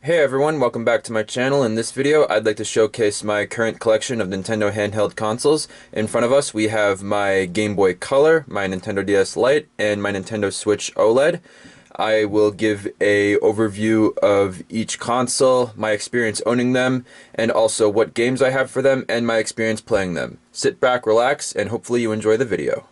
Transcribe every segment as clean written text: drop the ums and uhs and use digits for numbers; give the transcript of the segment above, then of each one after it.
Hey everyone, welcome back to my channel. In this video, I'd like to showcase my current collection of Nintendo handheld consoles. In front of us, we have my Game Boy Color, my Nintendo DS Lite, and my Nintendo Switch OLED. I will give a overview of each console, my experience owning them, and also what games I have for them, and my experience playing them. Sit back, relax, and hopefully you enjoy the video.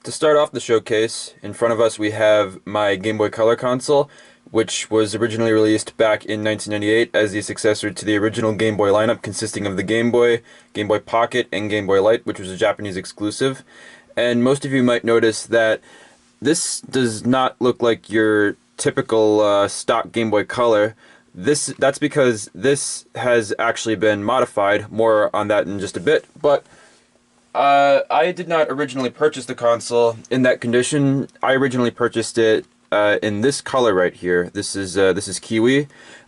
To start off the showcase, in front of us we have my Game Boy Color console, which was originally released back in 1998 as the successor to the original Game Boy lineup consisting of the Game Boy, Game Boy Pocket, and Game Boy Light, which was a Japanese exclusive. And most of you might notice that this does not look like your typical stock Game Boy Color. That's because this has actually been modified. More on that in just a bit, but I did not originally purchase the console in that condition. I originally purchased it in this color right here. This is Kiwi.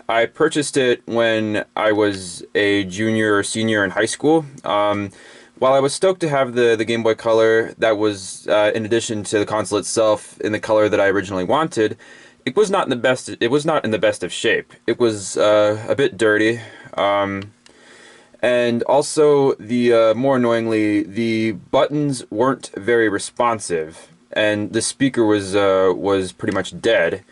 I purchased it when I was a junior or senior in high school. While I was stoked to have the Game Boy Color, that was in addition to the console itself in the color that I originally wanted. It was not in the best. It was not in the best of shape. It was a bit dirty. And also, more annoyingly, the buttons weren't very responsive, and the speaker was pretty much dead.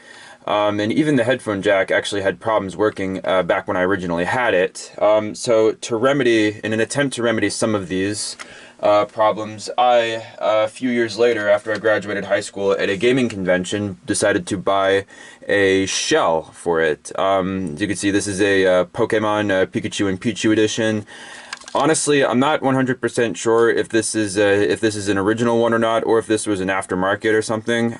And even the headphone jack actually had problems working back when I originally had it. So in an attempt to remedy some of these problems, a few years later, after I graduated high school, at a gaming convention, decided to buy a shell for it. As you can see, this is a Pokemon Pikachu and Pichu edition. Honestly, I'm not 100% sure if this is an original one or not, or if this was an aftermarket or something.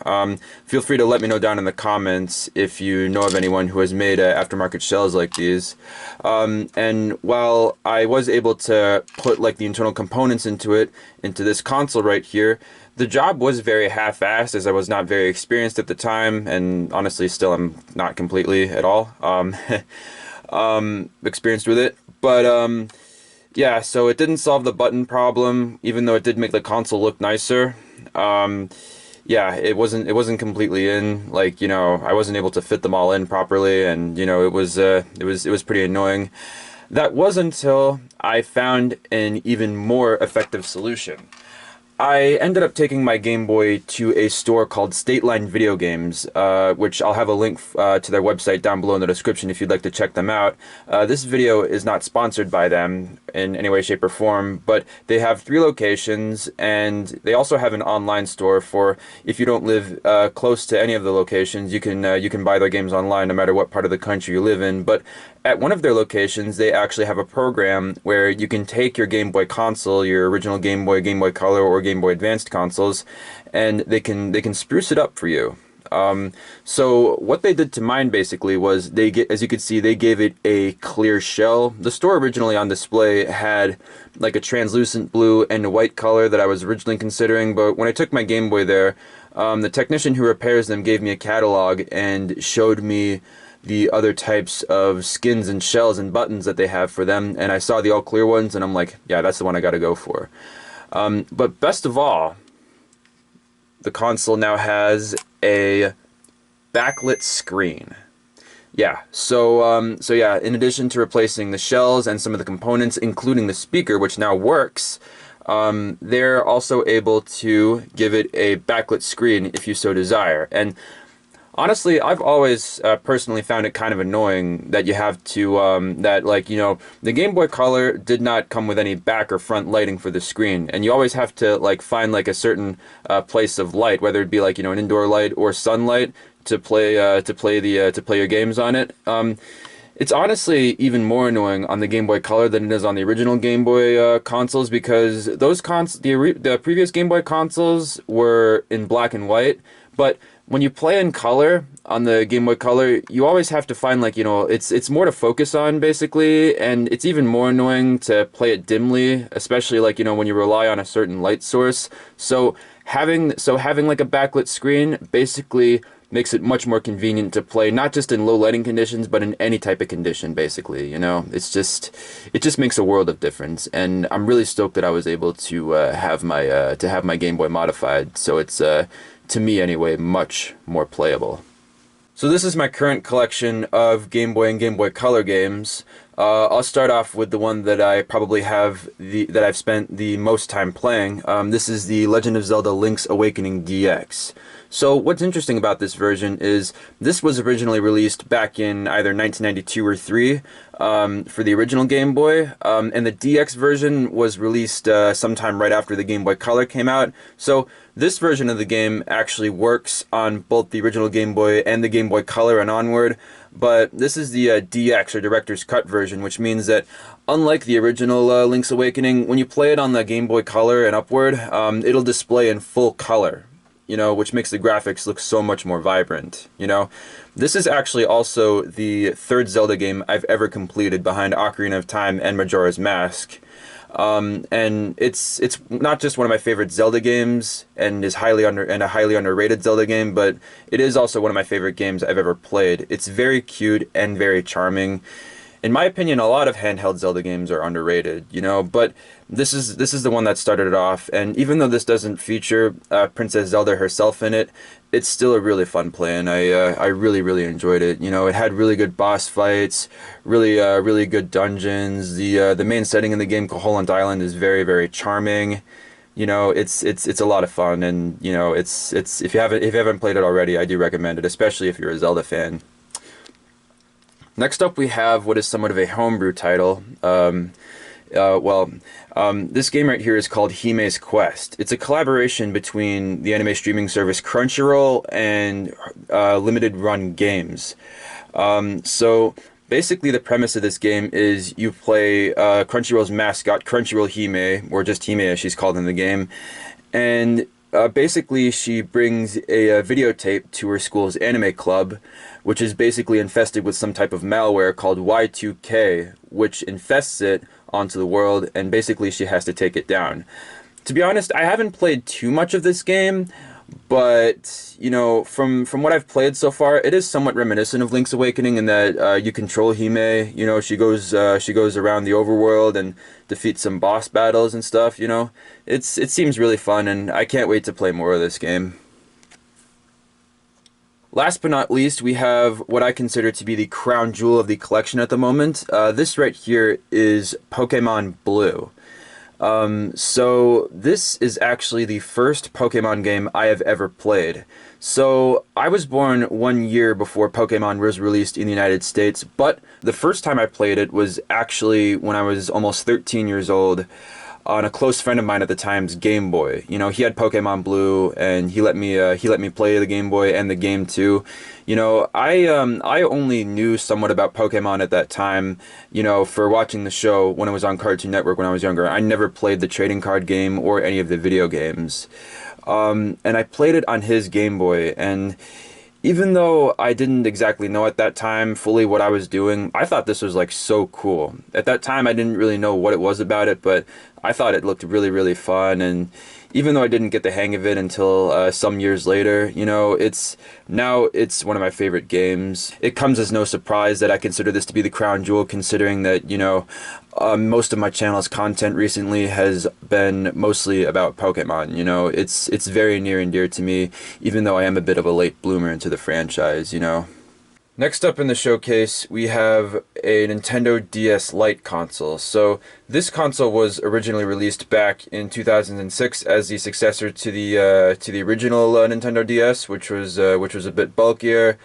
Feel free to let me know down in the comments if you know of anyone who has made aftermarket shells like these. And while I was able to put like the internal components into this console right here, the job was very half-assed as I was not very experienced at the time, and honestly still I'm not completely at all experienced with it. But yeah, so it didn't solve the button problem, even though it did make the console look nicer. Yeah, it wasn't completely in. Like, you know, I wasn't able to fit them all in properly, and you know, it was pretty annoying. That was until I found an even more effective solution. I ended up taking my Game Boy to a store called State Line Video Games, which I'll have a link to their website down below in the description if you'd like to check them out. This video is not sponsored by them in any way, shape, or form, but they have 3 locations, and they also have an online store for if you don't live close to any of the locations, you can buy their games online no matter what part of the country you live in. But at one of their locations, they actually have a program where you can take your Game Boy console, your original Game Boy, Game Boy Color, or Game Boy Advanced consoles, and they can spruce it up for you. So what they did to mine basically was as you could see, they gave it a clear shell. The store originally on display had like a translucent blue and a white color that I was originally considering, but when I took my Game Boy there, the technician who repairs them gave me a catalog and showed me the other types of skins and shells and buttons that they have for them, and I saw the all clear ones, and I'm like, yeah, that's the one I gotta go for. But best of all, the console now has a backlit screen. Yeah, so yeah, in addition to replacing the shells and some of the components, including the speaker, which now works, they're also able to give it a backlit screen if you so desire. And honestly, I've always personally found it kind of annoying that you have to, that like, you know, the Game Boy Color did not come with any back or front lighting for the screen, and you always have to like find like a certain place of light, whether it be like, you know, an indoor light or sunlight to play your games on it. It's honestly even more annoying on the Game Boy Color than it is on the original Game Boy consoles, because the previous Game Boy consoles were in black and white, but when you play in color on the Game Boy Color, you always have to find, like, you know, it's more to focus on basically, and it's even more annoying to play it dimly, especially like, you know, when you rely on a certain light source. So having like a backlit screen basically makes it much more convenient to play, not just in low lighting conditions, but in any type of condition, basically, you know? It just makes a world of difference, and I'm really stoked that I was able to have my Game Boy modified, so it's to me anyway, much more playable. So this is my current collection of Game Boy and Game Boy Color games. I'll start off with the one that I probably have that I've spent the most time playing. This is the Legend of Zelda: Link's Awakening DX. So what's interesting about this version is this was originally released back in either 1992 or 3 for the original Game Boy, and the DX version was released sometime right after the Game Boy Color came out. So this version of the game actually works on both the original Game Boy and the Game Boy Color and onward, but this is the DX or Director's Cut version, which means that unlike the original Link's Awakening, when you play it on the Game Boy Color and upward, it'll display in full color, which makes the graphics look so much more vibrant. This is actually also the third Zelda game I've ever completed behind Ocarina of Time and Majora's Mask. And it's not just one of my favorite Zelda games and is a highly underrated Zelda game, but it is also one of my favorite games I've ever played. It's very cute and very charming. In my opinion, a lot of handheld Zelda games are underrated, but this is the one that started it off, and even though this doesn't feature Princess Zelda herself in it, it's still a really fun play, and I really enjoyed it. It had really good boss fights, really good dungeons. The main setting in the game, Koholint Island, is very charming. It's a lot of fun, and it's if you haven't played it already, I do recommend it, especially if you're a Zelda fan. Next up, we have what is somewhat of a homebrew title. This game right here is called Hime's Quest. It's a collaboration between the anime streaming service Crunchyroll and Limited Run Games. So basically, the premise of this game is you play Crunchyroll's mascot, Crunchyroll Hime, or just Hime as she's called in the game, and basically, she brings a videotape to her school's anime club, which is basically infested with some type of malware called Y2K, which infests it onto the world, and basically she has to take it down. To be honest, I haven't played too much of this game, but from what I've played so far, it is somewhat reminiscent of Link's Awakening in that you control Hime. She goes around the overworld and defeats some boss battles and stuff. It seems really fun, and I can't wait to play more of this game. Last but not least, we have what I consider to be the crown jewel of the collection at the moment. This right here is Pokemon Blue. So this is actually the first Pokemon game I have ever played. So I was born 1 year before Pokemon was released in the United States, but the first time I played it was actually when I was almost 13 years old on a close friend of mine at the time's Game Boy. He had Pokemon Blue, and he let me play the Game Boy and the game too. I only knew somewhat about Pokemon at that time, for watching the show when it was on Cartoon Network when I was younger. I never played the trading card game or any of the video games. And I played it on his Game Boy, and even though I didn't exactly know at that time fully what I was doing, I thought this was like so cool. At that time, I didn't really know what it was about it, but I thought it looked really fun. And even though I didn't get the hang of it until some years later, it's one of my favorite games. It comes as no surprise that I consider this to be the crown jewel, considering that most of my channel's content recently has been mostly about Pokemon. It's very near and dear to me, even though I am a bit of a late bloomer into the franchise. Next up in the showcase, we have a Nintendo DS Lite console. So this console was originally released back in 2006 as the successor to the original Nintendo DS, which was a bit bulkier,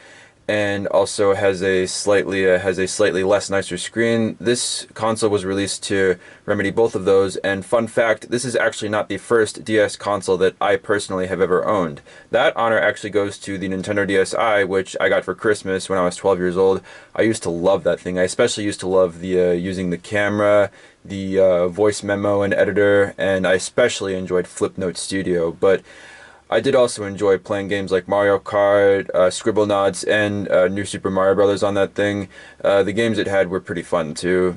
and also has a slightly less nicer screen. This console was released to remedy both of those, and fun fact, this is actually not the first DS console that I personally have ever owned. That honor actually goes to the Nintendo DSi, which I got for Christmas when I was 12 years old. I used to love that thing. I especially used to love the using the camera, the voice memo and editor, and I especially enjoyed Flipnote Studio, but I did also enjoy playing games like Mario Kart, Scribblenauts, and New Super Mario Bros. On that thing. The games it had were pretty fun too,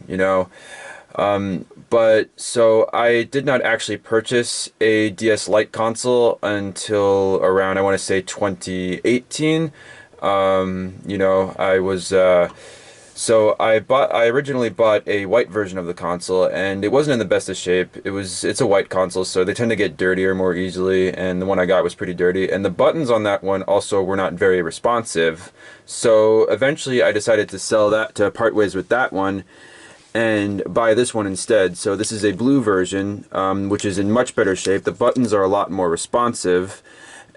But so I did not actually purchase a DS Lite console until around, I want to say, 2018. I was So I originally bought a white version of the console, and it wasn't in the best of shape. It's a white console, so they tend to get dirtier more easily, and the one I got was pretty dirty. And the buttons on that one also were not very responsive. So eventually I decided to sell that, to part ways with that one, and buy this one instead. So this is a blue version, which is in much better shape. The buttons are a lot more responsive,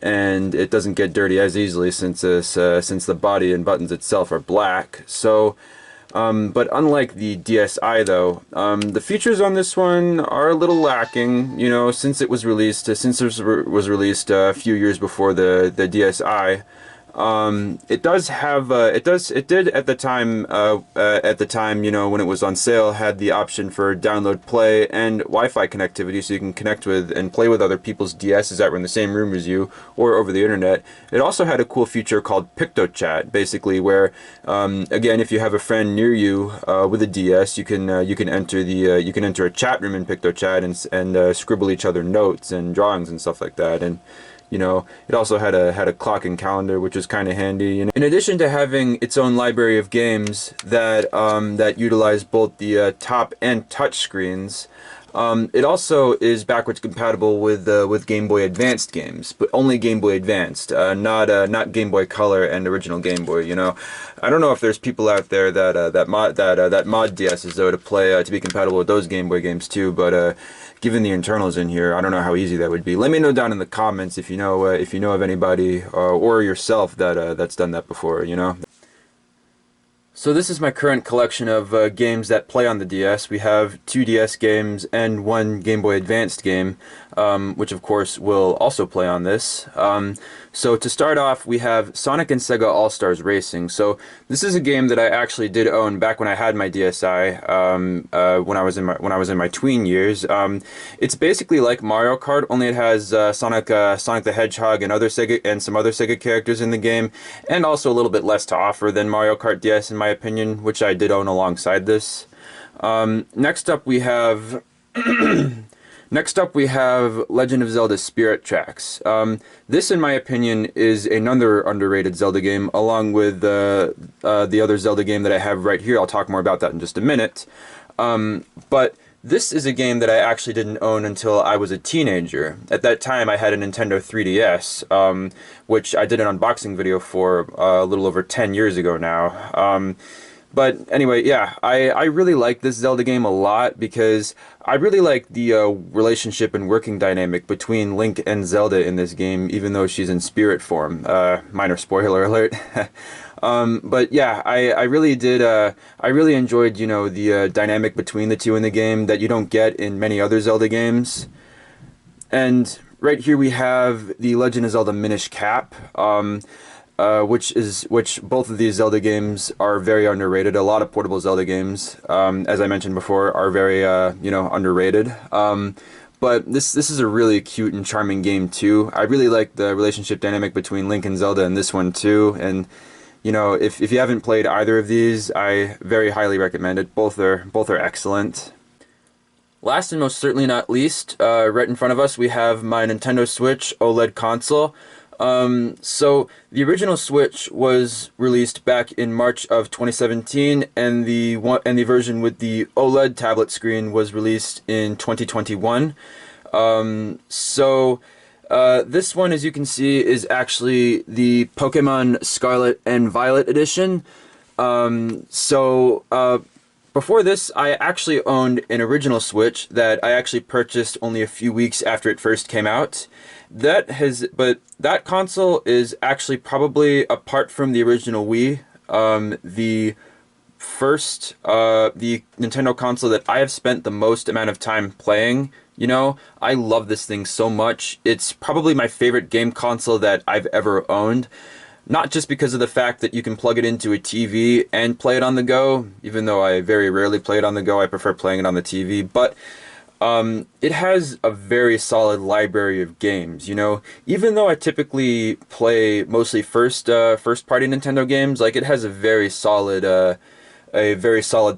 and it doesn't get dirty as easily since since the body and buttons itself are black. So, but unlike the DSi though, the features on this one are a little lacking. You know, since it was released, since it was released a few years before the DSi. It does have it did at the time, you know, when it was on sale, had the option for download, play, and Wi-Fi connectivity, so you can connect with and play with other people's DSs that were in the same room as you or over the internet. It also had a cool feature called PictoChat, basically where again, if you have a friend near you with a DS, you can enter you can enter a chat room in PictoChat and scribble each other notes and drawings and stuff like that. And you know, it also had a clock and calendar, which was kind of handy. You know, in addition to having its own library of games that that utilize both the top and touch screens, it also is backwards compatible with Game Boy Advanced games, but only Game Boy Advanced, not Game Boy Color and original Game Boy. You know, I don't know if there's people out there that mod DSs though to play to be compatible with those Game Boy games too, but given the internals in here, I don't know how easy that would be. Let me know down in the comments if you know of anybody or yourself that that's done that before. You know. So this is my current collection of games that play on the DS. We have 2 DS games and 1 Game Boy Advanced game, which of course will also play on this. So to start off, we have Sonic and Sega All-Stars Racing. So this is a game that I actually did own back when I had my DSi, when I was in my tween years. It's basically like Mario Kart, only it has Sonic the Hedgehog and some other Sega characters in the game, and also a little bit less to offer than Mario Kart DS in my opinion, which I did own alongside this. Next up we have Legend of Zelda Spirit Tracks. This, in my opinion, is another underrated Zelda game, along with the other Zelda game that I have right here. I'll talk more about that in just a minute. But this is a game that I actually didn't own until I was a teenager. At that time, I had a Nintendo 3DS, which I did an unboxing video for a little over 10 years ago now. But anyway, yeah, I really like this Zelda game a lot because I really like the relationship and working dynamic between Link and Zelda in this game, even though she's in spirit form. Minor spoiler alert. But yeah, I really did, I really enjoyed, you know, the dynamic between the two in the game that you don't get in many other Zelda games. And right here we have the Legend of Zelda Minish Cap. Which both of these Zelda games are very underrated. A lot of portable Zelda games, as I mentioned before, are very you know, underrated. But this is a really cute and charming game too. I really like the relationship dynamic between Link and Zelda in this one too. And you know, if you haven't played either of these, I very highly recommend it. Both are excellent. Last and most certainly not least, right in front of us we have my Nintendo Switch OLED console. So the original Switch was released back in March of 2017, and the version with the OLED tablet screen was released in 2021. This one, as you can see, is actually the Pokemon Scarlet and Violet edition. Before this, I actually owned an original Switch that I actually purchased only a few weeks after it first came out. But that console is actually probably, apart from the original Wii, the Nintendo console that I have spent the most amount of time playing. You know, I love this thing so much. It's probably my favorite game console that I've ever owned. Not just because of the fact that you can plug it into a TV and play it on the go, even though I very rarely play it on the go, I prefer playing it on the TV, but it has a very solid library of games, you know. Even though I typically play mostly first-party Nintendo games, like, it has a very solid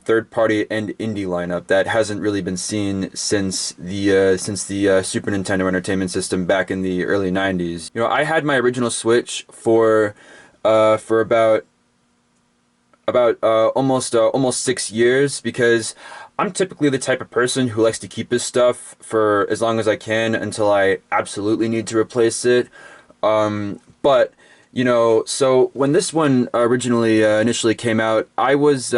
third-party and indie lineup that hasn't really been seen since the Super Nintendo Entertainment System back in the early 90s. You know, I had my original Switch for about about almost 6 years, because I'm typically the type of person who likes to keep his stuff for as long as I can until I absolutely need to replace it. But so when this one originally initially came out, I was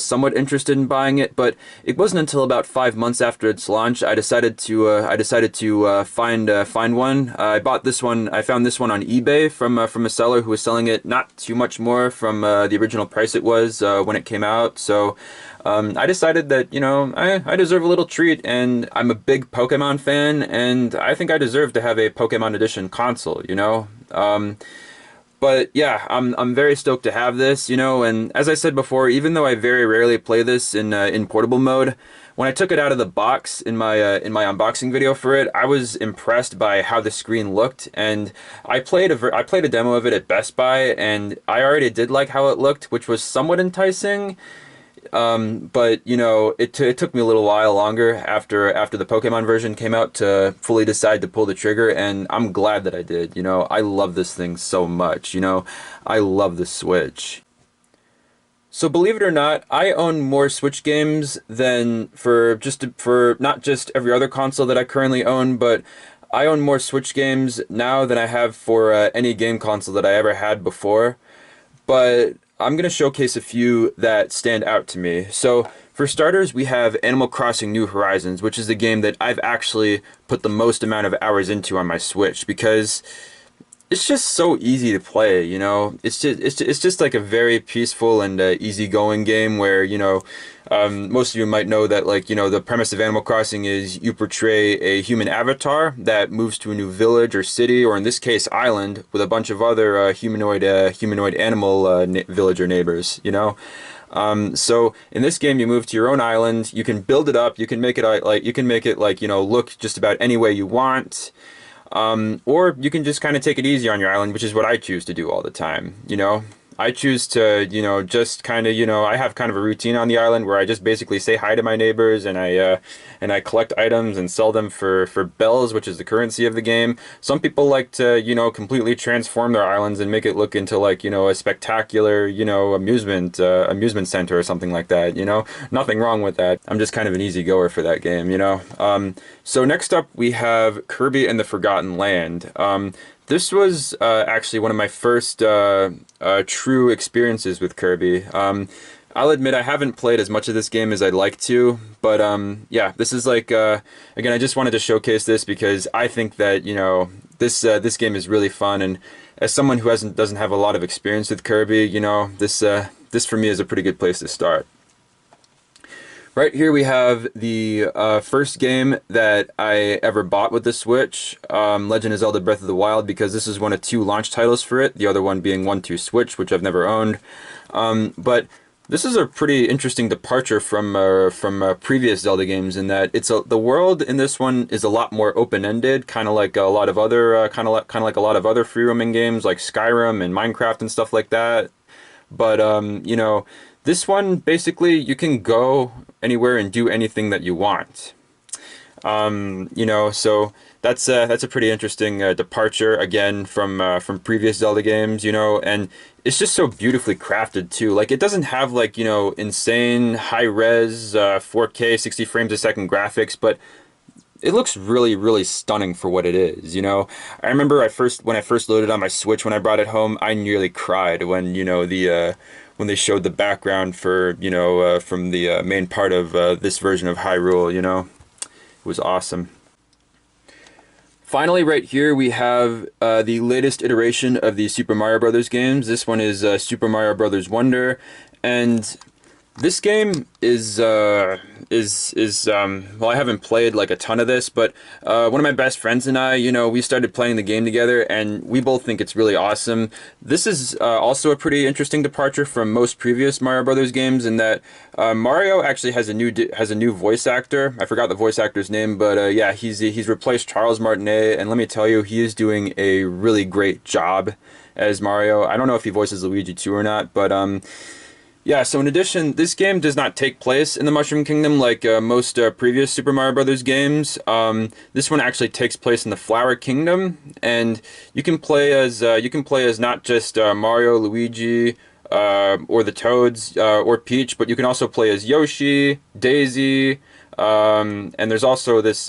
somewhat interested in buying it, but it wasn't until about 5 months after its launch I decided to find one. I bought this one. I found this one on eBay from a seller who was selling it not too much more from the original price it was when it came out. So I decided that, I deserve a little treat, and I'm a big Pokemon fan, and I think I deserve to have a Pokemon Edition console. But yeah, I'm very stoked to have this, and as I said before, even though I very rarely play this in portable mode, when I took it out of the box in my unboxing video for it, I was impressed by how the screen looked, and I played a demo of it at Best Buy, and I already did like how it looked, which was somewhat enticing. But it took me a little while longer after the Pokemon version came out to fully decide to pull the trigger, and I'm glad that I did. I love this thing so much. I love the Switch. So believe it or not, I own more Switch games than for not just every other console that I currently own, but I own more Switch games now than I have for any game console that I ever had before. But I'm going to showcase a few that stand out to me. So, for starters, we have Animal Crossing New Horizons, which is the game that I've actually put the most amount of hours into on my Switch, because it's just so easy to play. It's just like a very peaceful and easygoing game where, most of you might know that, like, the premise of Animal Crossing is you portray a human avatar that moves to a new village or city, or in this case island, with a bunch of other humanoid animal villager neighbors. So in this game, you move to your own island. You can build it up. You can make it look just about any way you want. Or you can just kind of take it easy on your island, which is what I choose to do all the time. I choose to, just kind of, I have kind of a routine on the island where I just basically say hi to my neighbors, and I collect items and sell them for bells, which is the currency of the game. Some people like to, completely transform their islands and make it look into, like, a spectacular, amusement center or something like that. Nothing wrong with that. I'm just kind of an easy goer for that game. So next up we have Kirby and the Forgotten Land. This was actually one of my first true experiences with Kirby. I'll admit I haven't played as much of this game as I'd like to, but yeah, this is like again, I just wanted to showcase this because I think that this game is really fun, and as someone who doesn't have a lot of experience with Kirby, this for me is a pretty good place to start. Right here we have the first game that I ever bought with the Switch, Legend of Zelda Breath of the Wild, because this is one of two launch titles for it, the other one being 1-2 Switch, which I've never owned. But this is a pretty interesting departure from previous Zelda games in that the world in this one is a lot more open-ended, kind of like a lot of other like a lot of other free roaming games like Skyrim and Minecraft and stuff like that. But this one, basically, you can go anywhere and do anything that you want. So that's a pretty interesting departure again from previous Zelda games, and it's just so beautifully crafted too. Like, it doesn't have, like, insane high res 4K 60 frames a second graphics, but it looks really, really stunning for what it is. I remember when I first loaded on my Switch when I brought it home, I nearly cried when when they showed the background for from the main part of this version of Hyrule. It was awesome. Finally, right here we have the latest iteration of the Super Mario Brothers games. This one is Super Mario Brothers Wonder, and this game is well, I haven't played like a ton of this, but one of my best friends and I, we started playing the game together, and we both think it's really awesome. This is also a pretty interesting departure from most previous Mario Brothers games in that Mario actually has a new voice actor. I forgot the voice actor's name, but yeah, he's replaced Charles Martinet, and let me tell you, he is doing a really great job as Mario. I don't know if he voices Luigi too or not, but yeah, so in addition, this game does not take place in the Mushroom Kingdom like most previous Super Mario Brothers games. This one actually takes place in the Flower Kingdom, and you can play as not just Mario, Luigi, or the Toads, or Peach, but you can also play as Yoshi, Daisy, and there's also this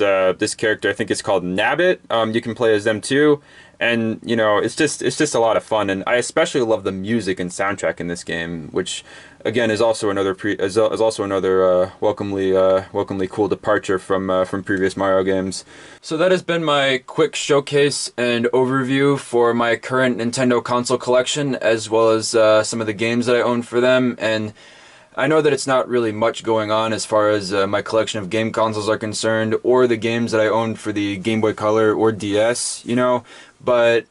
character, I think it's called Nabbit. You can play as them too, and you know it's just a lot of fun, and I especially love the music and soundtrack in this game, which again is also another is also another welcomely cool departure from previous Mario games. So that has been my quick showcase and overview for my current Nintendo console collection, as well as some of the games that I own for them. And I know that it's not really much going on as far as my collection of game consoles are concerned, or the games that I own for the Game Boy Color or DS, you know, but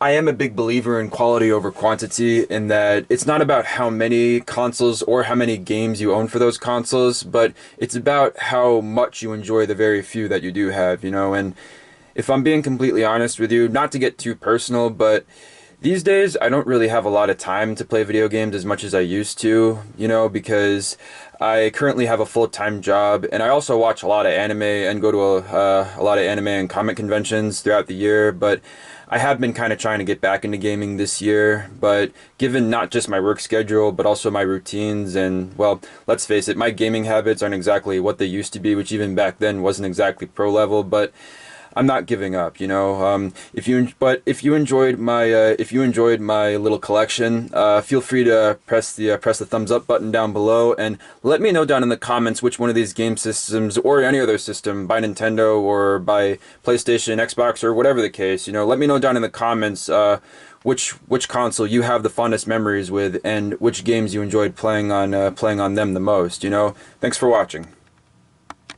I am a big believer in quality over quantity, in that it's not about how many consoles or how many games you own for those consoles, but it's about how much you enjoy the very few that you do have, you know. And if I'm being completely honest with you, not to get too personal, but these days I don't really have a lot of time to play video games as much as I used to, you know, because I currently have a full-time job, and I also watch a lot of anime and go to a lot of anime and comic conventions throughout the year. But I have been kind of trying to get back into gaming this year, but given not just my work schedule, but also my routines, and well, let's face it, my gaming habits aren't exactly what they used to be, which even back then wasn't exactly pro level, but I'm not giving up, you know. If you enjoyed my little collection, feel free to press the thumbs up button down below, and let me know down in the comments which one of these game systems or any other system by Nintendo or by PlayStation, Xbox, or whatever the case. You know, let me know down in the comments which console you have the fondest memories with, and which games you enjoyed playing on them the most. You know. Thanks for watching.